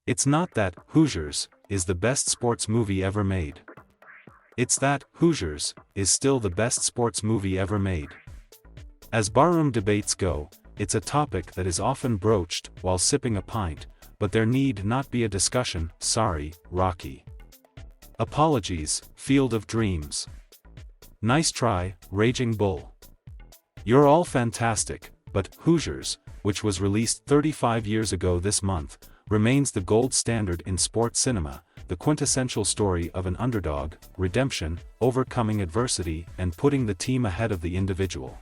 It's not that Hoosiers is the best sports movie ever made. It's that Hoosiers is still the best sports movie ever made. As barroom debates go, it's a topic that is often broached while sipping a pint, but there need not be a discussion. Sorry, Rocky. Apologies, Field of Dreams. Nice try, Raging Bull. You're all fantastic, but Hoosiers, which was released 35 years ago this month, remains the gold standard in sports cinema, the quintessential story of an underdog, redemption, overcoming adversity, and putting the team ahead of the individual.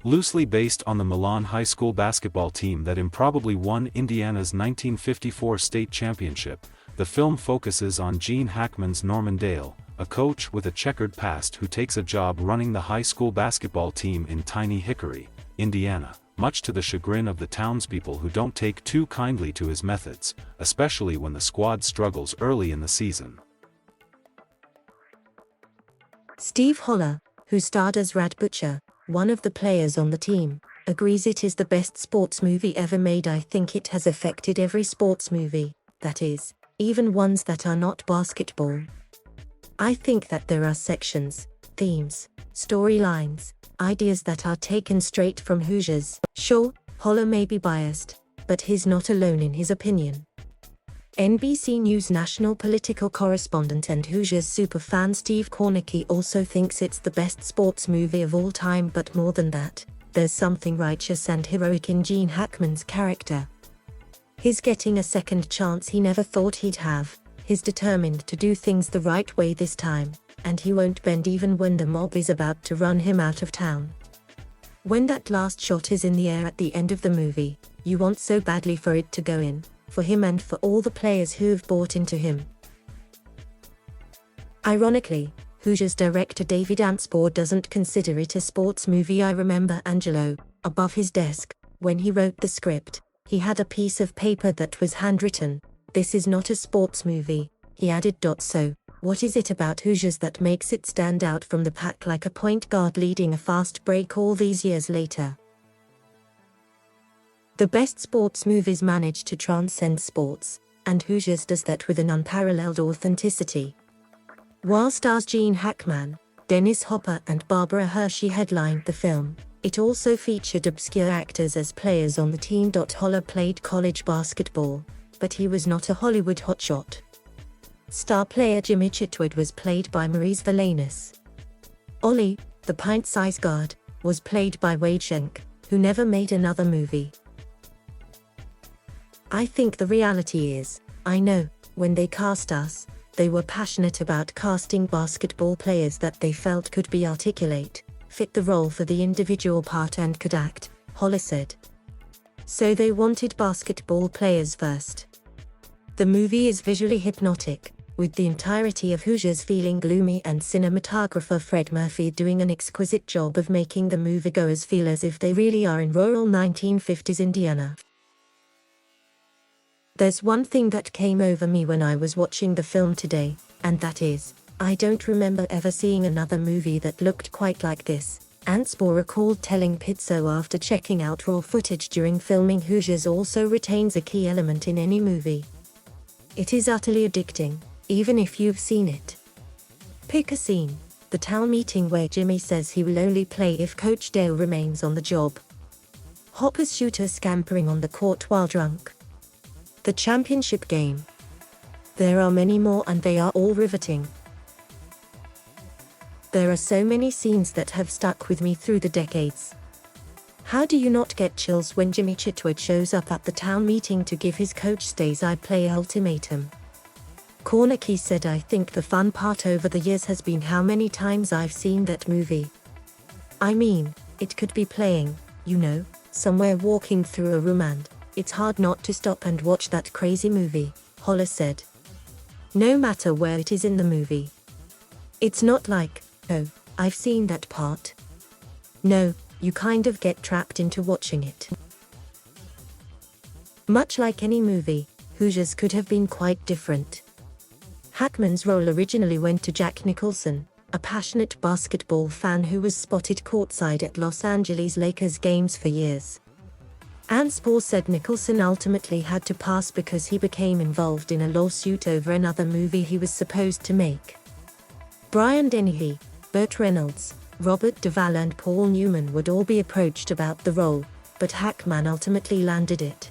Loosely based on the Milan High School basketball team that improbably won Indiana's 1954 state championship, the film focuses on Gene Hackman's Norman Dale, a coach with a checkered past who takes a job running the high school basketball team in Tiny Hickory, Indiana, much to the chagrin of the townspeople who don't take too kindly to his methods, especially when the squad struggles early in the season. Steve Holler, who starred as Rad Butcher, one of the players on the team, agrees it is the best sports movie ever made. I think it has affected every sports movie, that is, even ones that are not basketball. I think that there are sections, themes, storylines, ideas that are taken straight from Hoosiers. Sure, Holler may be biased, but he's not alone in his opinion. NBC News national political correspondent and Hoosiers superfan Steve Kornacki also thinks it's the best sports movie of all time, but more than that, there's something righteous and heroic in Gene Hackman's character. He's getting a second chance he never thought he'd have, he's determined to do things the right way this time, and he won't bend even when the mob is about to run him out of town. When that last shot is in the air at the end of the movie, you want so badly for it to go in, for him and for all the players who've bought into him. Ironically, Hoosiers director David Anspaugh doesn't consider it a sports movie. I remember Angelo, above his desk, when he wrote the script, he had a piece of paper that was handwritten, "This is not a sports movie," he added. So, what is it about Hoosiers that makes it stand out from the pack like a point guard leading a fast break all these years later? The best sports movies manage to transcend sports, and Hoosiers does that with an unparalleled authenticity. While stars Gene Hackman, Dennis Hopper and Barbara Hershey headlined the film, it also featured obscure actors as players on the team. Holler played college basketball, but he was not a Hollywood hotshot. Star player Jimmy Chitwood was played by Maurice Valanis. Ollie, the pint-sized guard, was played by Wade Schenck, who never made another movie. I think the reality is, I know, when they cast us, they were passionate about casting basketball players that they felt could be articulate, fit the role for the individual part and could act, Holler said. So they wanted basketball players first. The movie is visually hypnotic, with the entirety of Hoosiers feeling gloomy and cinematographer Fred Murphy doing an exquisite job of making the moviegoers feel as if they really are in rural 1950s Indiana. There's one thing that came over me when I was watching the film today, and that is, I don't remember ever seeing another movie that looked quite like this. Anspaugh recalled telling Pizzo after checking out raw footage during filming. Hoosiers also retains a key element in any movie. It is utterly addicting, even if you've seen it. Pick a scene, the town meeting where Jimmy says he will only play if Coach Dale remains on the job. Hopper's shooter scampering on the court while drunk. The championship game. There are many more and they are all riveting. There are so many scenes that have stuck with me through the decades. How do you not get chills when Jimmy Chitwood shows up at the town meeting to give his coach stays I play ultimatum? Kornacki said, I think the fun part over the years has been how many times I've seen that movie. I mean, it could be playing, somewhere walking through a room and it's hard not to stop and watch that crazy movie, Holler said. No matter where it is in the movie. It's not like, oh, I've seen that part. No, you kind of get trapped into watching it. Much like any movie, Hoosiers could have been quite different. Hackman's role originally went to Jack Nicholson, a passionate basketball fan who was spotted courtside at Los Angeles Lakers games for years. Anspor said Nicholson ultimately had to pass because he became involved in a lawsuit over another movie he was supposed to make. Brian Dennehy, Burt Reynolds, Robert Duvall and Paul Newman would all be approached about the role, but Hackman ultimately landed it.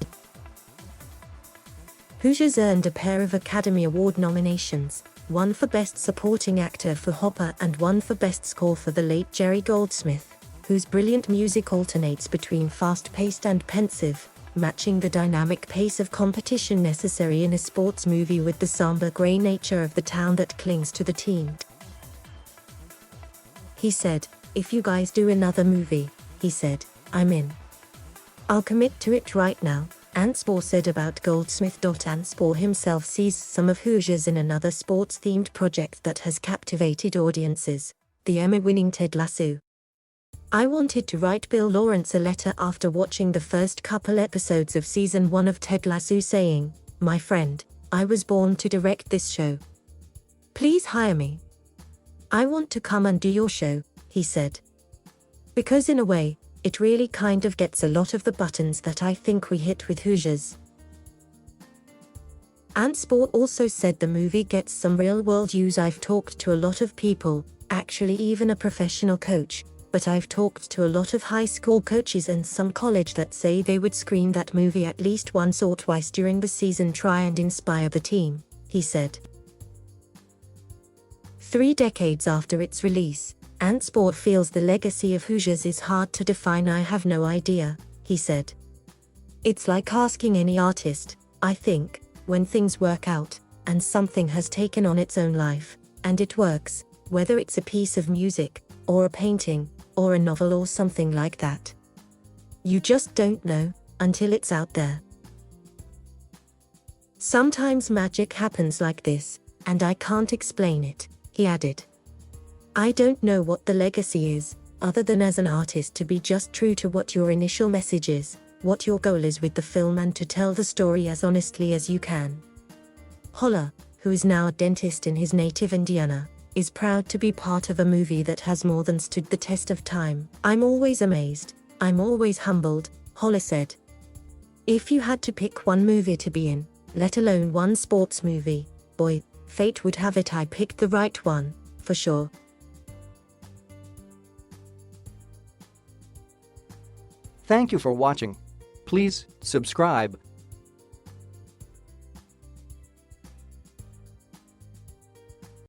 Hoosiers earned a pair of Academy Award nominations, one for Best Supporting Actor for Hopper and one for Best Score for the late Jerry Goldsmith, whose brilliant music alternates between fast-paced and pensive, matching the dynamic pace of competition necessary in a sports movie with the somber grey nature of the town that clings to the team. He said, "If you guys do another movie," he said, "I'm in. I'll commit to it right now," Anspor said about Goldsmith. Anspor himself sees some of Hoosiers in another sports-themed project that has captivated audiences, the Emmy-winning Ted Lasso. "I wanted to write Bill Lawrence a letter after watching the first couple episodes of season 1 of Ted Lasso saying, 'My friend, I was born to direct this show. Please hire me. I want to come and do your show,' he said. "Because in a way, it really kind of gets a lot of the buttons that I think we hit with Hoosiers." Anspor also said the movie gets some real-world use. "I've talked to a lot of people, actually even a professional coach, but I've talked to a lot of high school coaches and some college that say they would screen that movie at least once or twice during the season, try and inspire the team," he said. 3 decades after its release, Anspor feels the legacy of Hoosiers is hard to define. "I have no idea," he said. "It's like asking any artist, I think, when things work out, and something has taken on its own life, and it works, whether it's a piece of music, or a painting, or a novel or something like that. You just don't know, until it's out there. Sometimes magic happens like this, and I can't explain it," he added. "I don't know what the legacy is, other than as an artist to be just true to what your initial message is, what your goal is with the film, and to tell the story as honestly as you can." Holler, who is now a dentist in his native Indiana, is proud to be part of a movie that has more than stood the test of time. "I'm always amazed, I'm always humbled," Holler said. "If you had to pick one movie to be in, let alone one sports movie, boy, fate would have it I picked the right one, for sure." Thank you for watching. Please subscribe